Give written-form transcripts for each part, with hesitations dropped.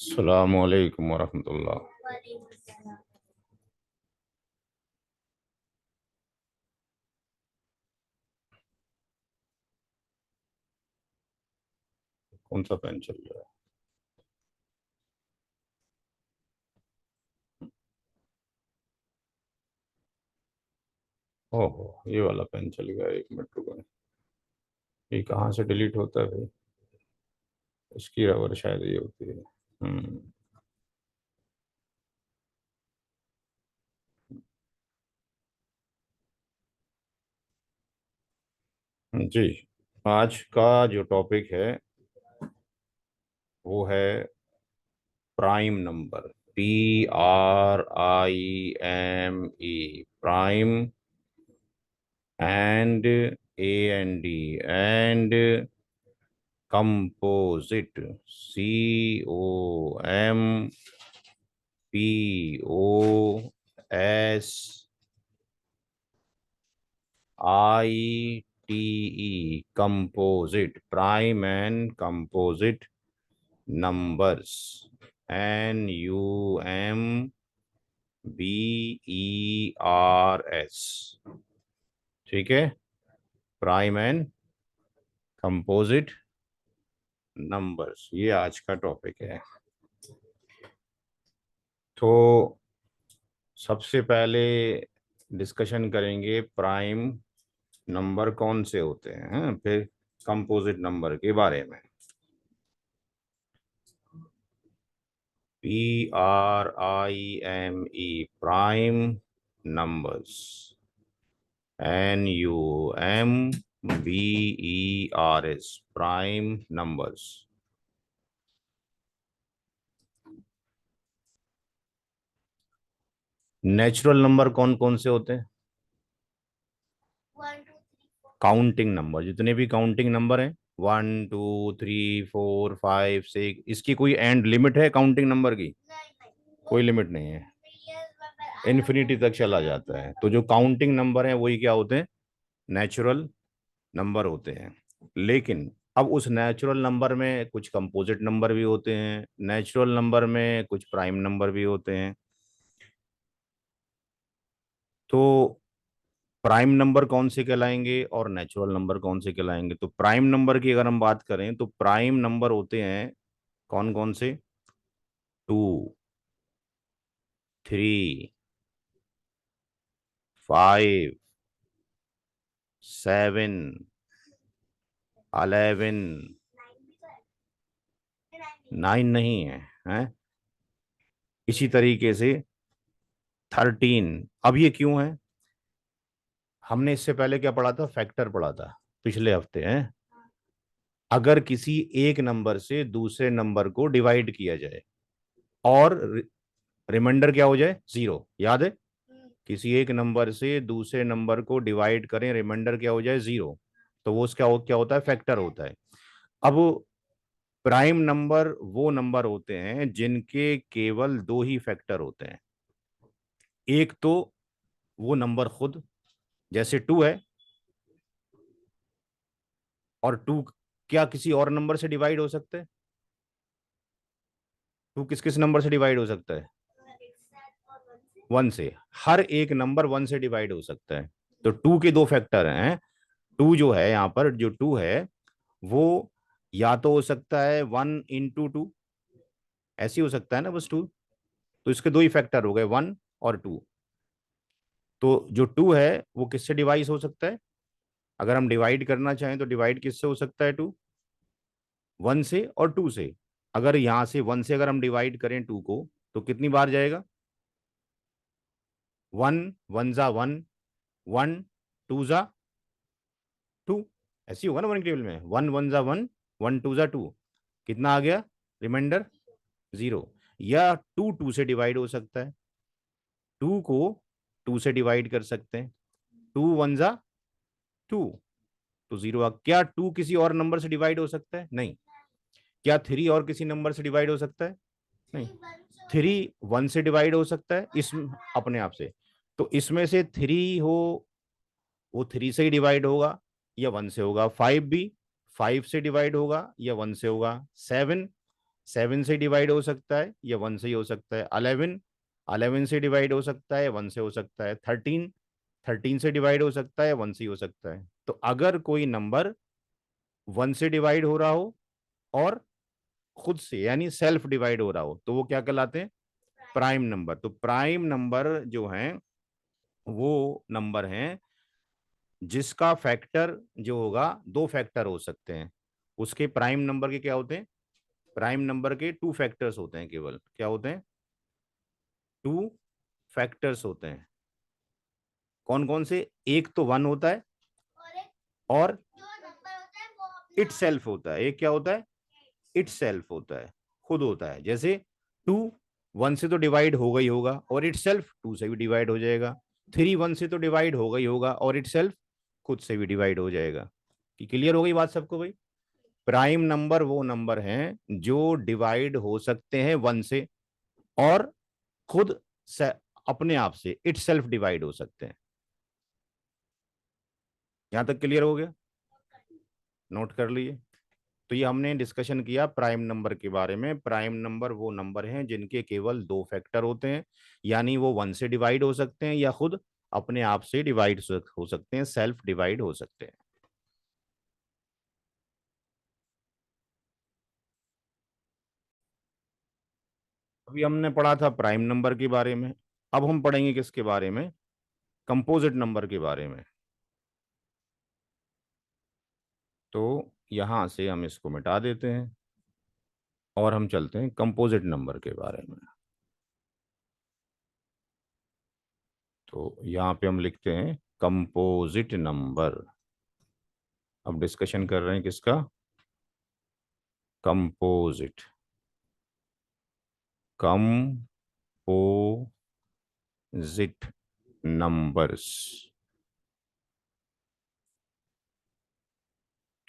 अस्सलामु अलैकुम वरहमतुल्लाह। कौन सा पेन चल रहा है? ओहो, ये वाला पेन चल गया। 1 मिनट रुको। ये कहाँ से डिलीट होता है भाई? इसकी रबर शायद ये होती है। जी। आज का जो टॉपिक है वो है prime number. PRIME, prime, and AND, and composite, COMPOSITE, composite, prime and composite numbers. NUMBERS। ठीक है, प्राइम एंड कंपोजिट नंबर्स, ये आज का टॉपिक है। तो सबसे पहले डिस्कशन करेंगे प्राइम नंबर कौन से होते हैं, फिर कंपोजिट नंबर के बारे में। PRIME, prime numbers. NUMBERS, prime numbers. Natural number कौन कौन से होते हैं? काउंटिंग नंबर, जितने भी काउंटिंग नंबर हैं, 1 2 3 4 5 6, इसकी कोई एंड लिमिट है काउंटिंग नंबर की? कोई लिमिट नहीं है, इन्फिनिटी तक चला जाता है। तो जो काउंटिंग नंबर हैं वही क्या होते हैं? नेचुरल नंबर होते हैं। लेकिन अब उस नेचुरल नंबर में कुछ कंपोजिट नंबर भी होते हैं, नेचुरल नंबर में कुछ प्राइम नंबर भी होते हैं। तो प्राइम नंबर कौन से कहलाएंगे और नेचुरल नंबर कौन से कहलाएंगे? तो प्राइम नंबर की अगर हम बात करें तो प्राइम नंबर होते हैं कौन कौन से? 2 3 5 7 11। 9 नहीं है, हैं? इसी तरीके से 13। अब ये क्यों है? हमने इससे पहले क्या पढ़ा था? फैक्टर पढ़ा था पिछले हफ्ते, हैं? अगर किसी एक नंबर से दूसरे नंबर को डिवाइड किया जाए और रिमाइंडर क्या हो जाए? 0, याद है? किसी एक नंबर से दूसरे नंबर को डिवाइड करें, रिमाइंडर क्या हो जाए? 0, तो वो क्या होता है? फैक्टर होता है। अब प्राइम नंबर वो नंबर होते हैं जिनके केवल दो ही फैक्टर होते हैं। एक तो वो नंबर खुद, जैसे 2 है, और 2 क्या किसी और नंबर से डिवाइड हो सकता है? 2 किस किस नंबर से डिवाइड हो सकता है? 1 से। हर एक नंबर 1 से डिवाइड हो सकता है। तो 2 के दो फैक्टर हैं। 2 जो है, यहाँ पर जो 2 है वो या तो हो सकता है 1 into 2, ऐसे ही हो सकता है ना, बस 2। तो इसके दो ही फैक्टर हो गए, 1 और 2। तो जो 2 है वो किससे डिवाइड हो सकता है? अगर हम डिवाइड करना चाहें तो डिवाइड किससे हो सकता है? 2, 1 से और 2 से। अगर यहाँ से 1 से अगर हम डिवाइड करें 2 को, तो कितनी बार जाएगा? 1 1 जा 1, 1 2 जा 2। ऐसे ही होगा ना वन टेबल में, 1 1 जा 1, 1 2 जा 2। कितना आ गया रिमाइंडर? 0। या 2 2 से डिवाइड हो सकता है, 2 को 2 से डिवाइड कर सकते हैं। 2 1 जा 2, तो 0 आ। क्या 2 किसी और नंबर से डिवाइड हो सकता है? नहीं। क्या 3 और किसी नंबर से डिवाइड हो सकता है? नहीं। 3 1 से डिवाइड हो सकता है इस अपने आप से। तो इसमें से 3 हो, वो 3 से ही डिवाइड होगा या 1 से होगा। 5 भी 5 से डिवाइड होगा या 1 से होगा। 7 7 से डिवाइड हो सकता है या 1 से ही हो सकता है। 11 से डिवाइड हो सकता है, 1 से हो सकता है। 13 से डिवाइड हो सकता है, 1 से ही हो सकता है। तो अगर कोई नंबर 1 से डिवाइड हो रहा हो और खुद से यानी सेल्फ डिवाइड हो रहा हो तो वो क्या कहलाते हैं? Prime number. तो प्राइम नंबर जो है वो नंबर हैं जिसका फैक्टर जो होगा, दो फैक्टर हो सकते हैं। उसके प्राइम नंबर के क्या होते हैं? प्राइम नंबर के टू फैक्टर्स होते हैं। केवल क्या होते हैं? टू फैक्टर्स होते हैं। कौन कौन से? एक तो 1 होता है और इट सेल्फ होता है। एक क्या होता है? इट सेल्फ होता है, खुद होता है। जैसे 2 1 से तो डिवाइड होगा ही होगा और इट सेल्फ 2 से भी डिवाइड हो जाएगा। 3 1 से तो डिवाइड होगा ही होगा और इट सेल्फ खुद से भी डिवाइड हो जाएगा। कि क्लियर हो गई बात सबको भाई? प्राइम नंबर वो नंबर हैं जो डिवाइड हो सकते हैं 1 से और खुद से अपने आप से इट सेल्फ डिवाइड हो सकते हैं। यहां तक क्लियर हो गया? नोट कर लिए? तो ये हमने डिस्कशन किया प्राइम नंबर के बारे में। प्राइम नंबर वो नंबर हैं जिनके केवल दो फैक्टर होते हैं, यानी वो 1 से डिवाइड हो सकते हैं या खुद अपने आप से डिवाइड हो सकते हैं, सेल्फ डिवाइड हो सकते हैं। अभी हमने पढ़ा था प्राइम नंबर के बारे में। अब हम पढ़ेंगे किसके बारे में? कंपोजिट नंबर के बारे में। तो यहां से हम इसको मिटा देते हैं और हम चलते हैं कंपोजिट नंबर के बारे में। तो यहाँ पे हम लिखते हैं कंपोजिट नंबर। अब डिस्कशन कर रहे हैं किसका? कंपोजिट। Composite numbers.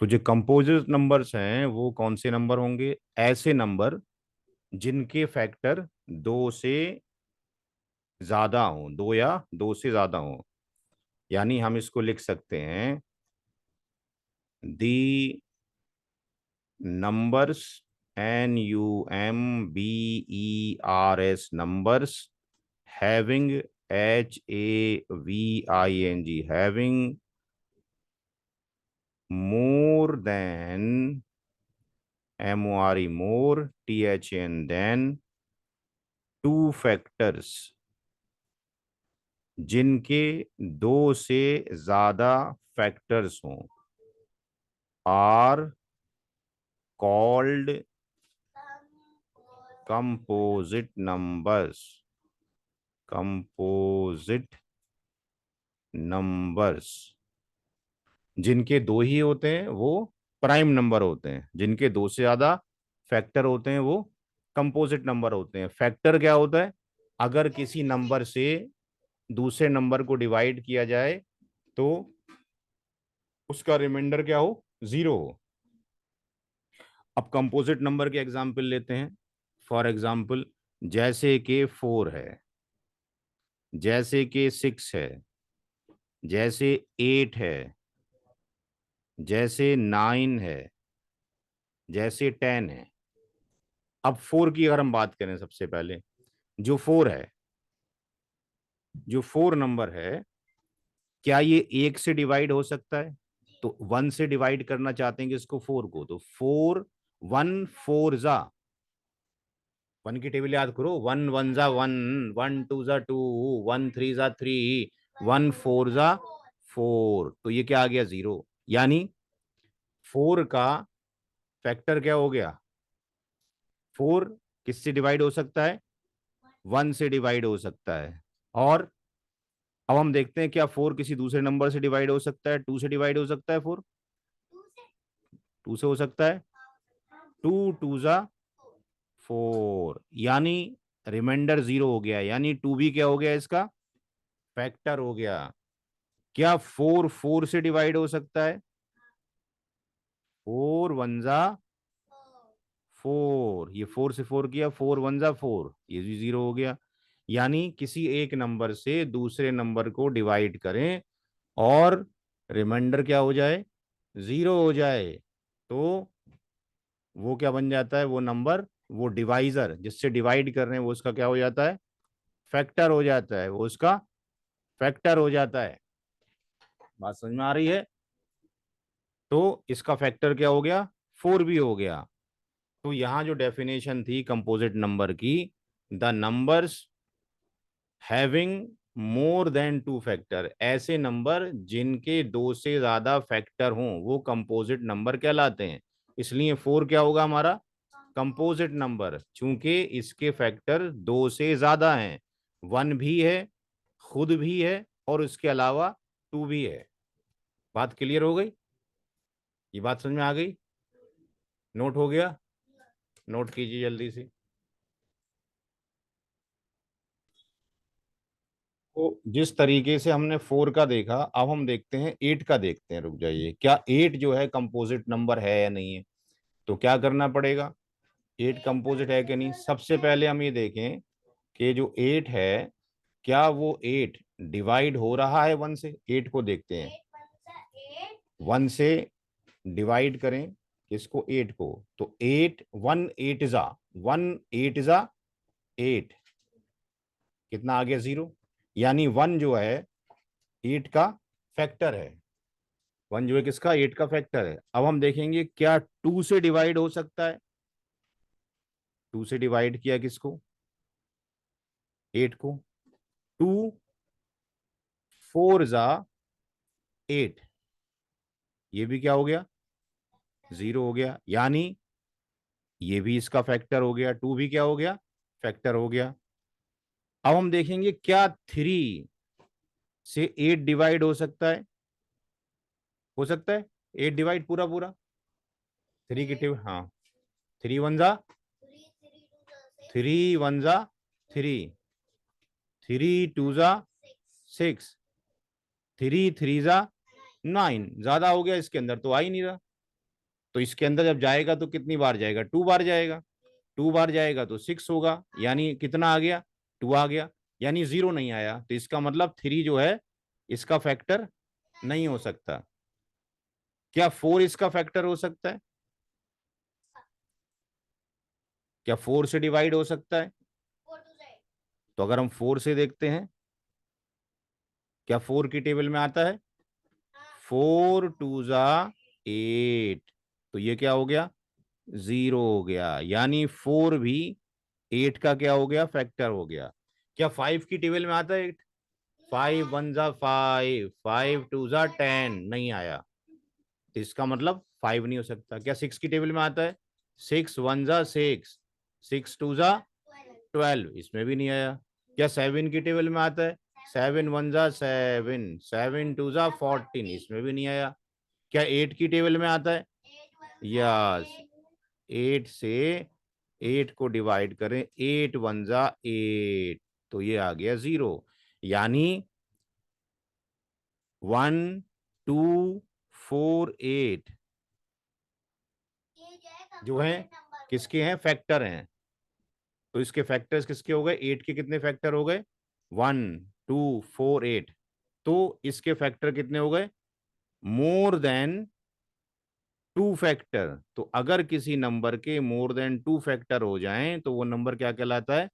तो जो कंपोजिट नंबर्स हैं वो कौन से नंबर होंगे? ऐसे नंबर जिनके फैक्टर दो से ज्यादा हो, दो या दो से ज्यादा हो। यानी हम इसको लिख सकते हैं दी नंबर्स, NUMBERS नंबर्स having HAVING having more than more THN than two factors, जिनके दो से ज्यादा फैक्टर्स हों, are called composite numbers. Composite numbers. जिनके दो ही होते हैं वो प्राइम नंबर होते हैं, जिनके दो से ज्यादा फैक्टर होते हैं वो कंपोजिट नंबर होते हैं। फैक्टर क्या होता है? अगर किसी नंबर से दूसरे नंबर को डिवाइड किया जाए तो उसका रिमाइंडर क्या हो? जीरो हो। अब कंपोजिट नंबर के एग्जाम्पल लेते हैं। फॉर एग्जाम्पल, जैसे कि 4 है, जैसे कि 6 है, जैसे 8 है, जैसे 9 है, जैसे 10 है। अब 4 की अगर हम बात करें, सबसे पहले जो 4 है, जो 4 नंबर है, क्या ये एक से डिवाइड हो सकता है? तो 1 से डिवाइड करना चाहते हैं कि इसको 4 को, तो 4 1 4 जा 1 की टेबल याद करो। 1 1 जा 1, 1 2 जा 2, 1 3 जा 3, 1 4 जा 4। तो ये क्या आ गया? जीरो। यानी 4 का फैक्टर क्या हो गया? 4 किससे डिवाइड हो सकता है? 1 से डिवाइड हो सकता है। और अब हम देखते हैं क्या 4 किसी दूसरे नंबर से डिवाइड हो सकता है? 2 से डिवाइड हो सकता है 4? 2 से हो सकता है। 2 2 जा 4, यानी रिमाइंडर जीरो हो गया, यानी 2 भी क्या हो गया? इसका फैक्टर हो गया। क्या 4 4 से डिवाइड हो सकता है? 4 1 जा 4, ये 4 से 4 किया, 4 1 जा 4, ये भी जीरो हो गया। यानी किसी एक नंबर से दूसरे नंबर को डिवाइड करें और रिमाइंडर क्या हो जाए? जीरो हो जाए, तो वो क्या बन जाता है? वो नंबर वो डिवाइजर जिससे डिवाइड कर रहे हैं वो उसका क्या हो जाता है, फैक्टर हो जाता है, वो उसका फैक्टर हो जाता है। बात समझ में आ रही है? तो इसका फैक्टर क्या हो गया, 4 भी हो गया। तो यहां जो डेफिनेशन थी कंपोजिट नंबर की, the numbers having more than two factor, ऐसे नंबर जिनके दो से ज्यादा फैक्टर हों वो कंपोजिट नंबर कहलाते हैं। इसलिए 4 क्या होगा हमारा, कंपोजिट नंबर, चूंकि इसके फैक्टर दो से ज्यादा हैं, 1 भी है, खुद भी है, और उसके अलावा 2 भी है। बात क्लियर हो गई? ये बात समझ में आ गई? नोट हो गया? नोट कीजिए जल्दी से। तो जिस तरीके से हमने 4 का देखा, अब हम देखते हैं 8 का, देखते हैं, रुक जाइए, क्या 8 जो है कंपोजिट नंबर है या नहीं है। तो क्या करना पड़ेगा, 8 कंपोजिट है कि नहीं। सबसे पहले हम ये देखें कि जो 8 है, क्या वो 8 डिवाइड हो रहा है 1 से। 8 को देखते हैं, 1 से डिवाइड करें किसको, 8 को। तो 8 1 8 जा 1 8 जा 8, कितना आ गया, 0। यानी 1 जो है 8 का फैक्टर है। 1 जो है किसका, 8 का फैक्टर है। अब हम देखेंगे क्या 2 से डिवाइड हो सकता है। 2 से डिवाइड किया किसको, 8 को। 2 4 जा 8, ये भी क्या हो गया, 0 हो गया। यानी ये भी इसका फैक्टर हो गया, 2 भी क्या हो गया, फैक्टर हो गया। अब हम देखेंगे क्या 3 से 8 डिवाइड हो सकता है। हो सकता है 8 डिवाइड पूरा पूरा, 3 की टेबल, हाँ। 3 1 जा 3 1 जा 3, 3 2 जा 6, 3 3 जा 9, ज्यादा हो गया, इसके अंदर तो आ ही नहीं रहा। तो इसके अंदर जब जाएगा तो कितनी बार जाएगा, 2 बार जाएगा। 2 बार जाएगा तो 6 होगा, यानी कितना आ गया, 2 आ गया। यानी 0 नहीं आया, तो इसका मतलब 3 जो है इसका फैक्टर नहीं हो सकता। क्या 4 इसका फैक्टर हो सकता है, क्या 4 से डिवाइड हो सकता है। तो अगर हम 4 से देखते हैं, क्या 4 की टेबल में आता है, 4 2 जा 8, तो ये क्या हो गया, 0 हो गया। यानी 4 भी 8 का क्या हो गया, फैक्टर हो गया। क्या 5 की टेबल में आता है 8, 5 1 जा 5, 5 2 जा 10, नहीं आया, तो इसका मतलब 5 नहीं हो सकता। क्या 6 की टेबल में आता है, 6 1 जा 6, 6 2 जा 12, इसमें भी नहीं आया। क्या 7 की टेबल में आता है, 7 1 जा 7, 7 2 जा 14, इसमें भी नहीं आया। क्या 8 की टेबल में आता है, यस, 8 से 8 को डिवाइड करें, 8 1 जा 8, तो ये आ गया 0। यानी 1 2 4 8 जो है किसके हैं, फैक्टर हैं। तो इसके फैक्टर्स किसके हो गए, 8 के कितने फैक्टर हो गए, 1 2 4 8। तो इसके फैक्टर कितने हो गए, मोर देन 2 फैक्टर। तो अगर किसी नंबर के मोर देन 2 फैक्टर हो जाएं तो वो नंबर क्या कहलाता है,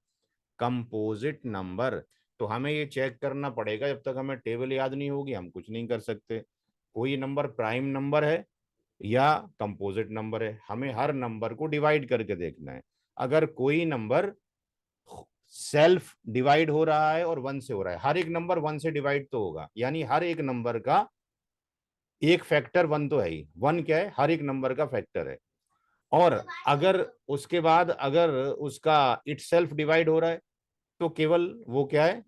कंपोजिट नंबर। तो हमें ये चेक करना पड़ेगा, जब तक हमें टेबल याद नहीं होगी हम कुछ नहीं कर सकते। कोई नंबर प्राइम नंबर है या कंपोजिट नंबर है, हमें हर नंबर को डिवाइड करके देखना है। अगर कोई नंबर सेल्फ डिवाइड हो रहा है और 1 से हो रहा है, हर एक नंबर 1 से डिवाइड तो होगा, यानी हर एक नंबर का एक फैक्टर 1 तो है ही। 1 क्या है, हर एक नंबर का फैक्टर है। और अगर उसके बाद अगर उसका इट सेल्फ डिवाइड हो रहा है तो केवल वो क्या है,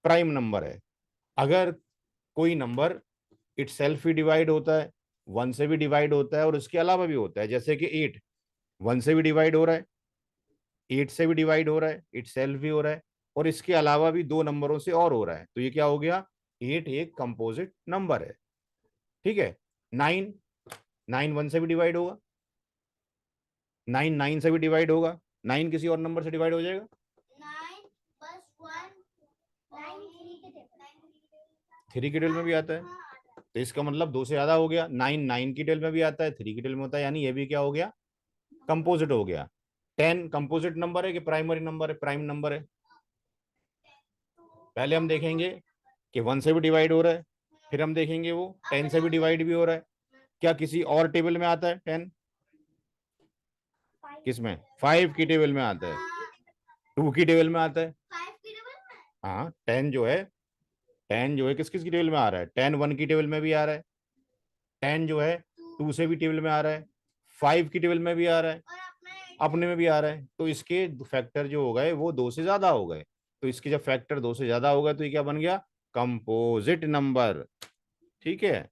प्राइम नंबर है। अगर कोई number it self he divide होता है, 1 से भी डिवाइड होता है और उसके अलावा भी होता है, जैसे कि 8 1 से भी डिवाइड हो रहा है, 8 से भी डिवाइड हो रहा है, इट सेल्फ भी हो रहा है, और इसके अलावा भी दो नंबरों से और हो रहा है, तो ये क्या हो गया, 8 एक कंपोजिट नंबर है। ठीक है। 9 9 1 से भी डिवाइड होगा, 9 9 से भी डिवाइड होगा, 9 किसी और नंबर से डिवाइड हो जाएगा, 3 की टेबल में भी आता है, तो इसका मतलब 2 से ज्यादा हो गया। 9 9 की टेबल में भी आता है, 3 की टेबल में होता है, यानी ये भी क्या हो गया, कंपोजिट हो गया। 10 कंपोजिट नंबर है कि प्राइमरी नंबर है? प्राइम नंबर है। पहले हम देखेंगे कि 1 से भी डिवाइड हो रहा है, फिर हम देखेंगे वो 10 से भी डिवाइड भी हो रहा है। क्या किसी और टेबल में आता है 10? किसमें? 5 की टेबल में आता है, 2 की टेबल में आता है। हाँ, 10 जो है किस किस की टेबल में आ रहा है? 10 1 की टेबल में भी आ रहा है, 10 जो है 2 से भी टेबल में आ रहा है, 5 की टेबल में भी आ रहा है, अपने में भी आ रहा है। तो इसके फैक्टर जो हो गए वो 2 से ज्यादा हो गए। तो इसके जब फैक्टर 2 से ज्यादा हो गए तो ये क्या बन गया? Composite number. ठीक है।